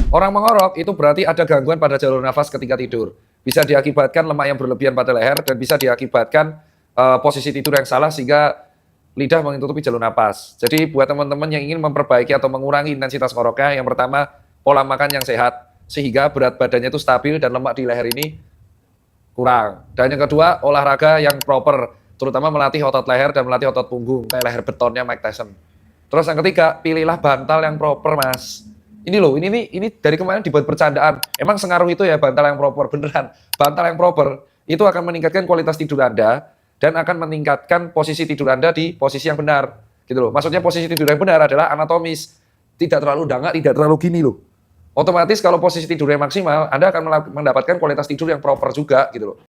Orang mengorok itu berarti ada gangguan pada jalur nafas ketika tidur. Bisa diakibatkan lemak yang berlebihan pada leher dan bisa diakibatkan posisi tidur yang salah sehingga lidah menutupi jalur nafas. Jadi buat teman-teman yang ingin memperbaiki atau mengurangi intensitas ngoroknya, yang pertama pola makan yang sehat sehingga berat badannya itu stabil dan lemak di leher ini kurang. Dan yang kedua olahraga yang proper, terutama melatih otot leher dan melatih otot punggung kayak leher betonnya Mike Tyson. Terus yang ketiga, pilihlah bantal yang proper, Mas. Ini loh, ini dari kemarin dibuat bercandaan. Emang sengaruh itu ya bantal yang proper, beneran. Bantal yang proper itu akan meningkatkan kualitas tidur Anda dan akan meningkatkan posisi tidur Anda di posisi yang benar. Gitu loh. Maksudnya posisi tidur yang benar adalah anatomis. Tidak terlalu dangak, tidak terlalu gini loh. Otomatis kalau posisi tidurnya maksimal, Anda akan mendapatkan kualitas tidur yang proper juga gitu loh.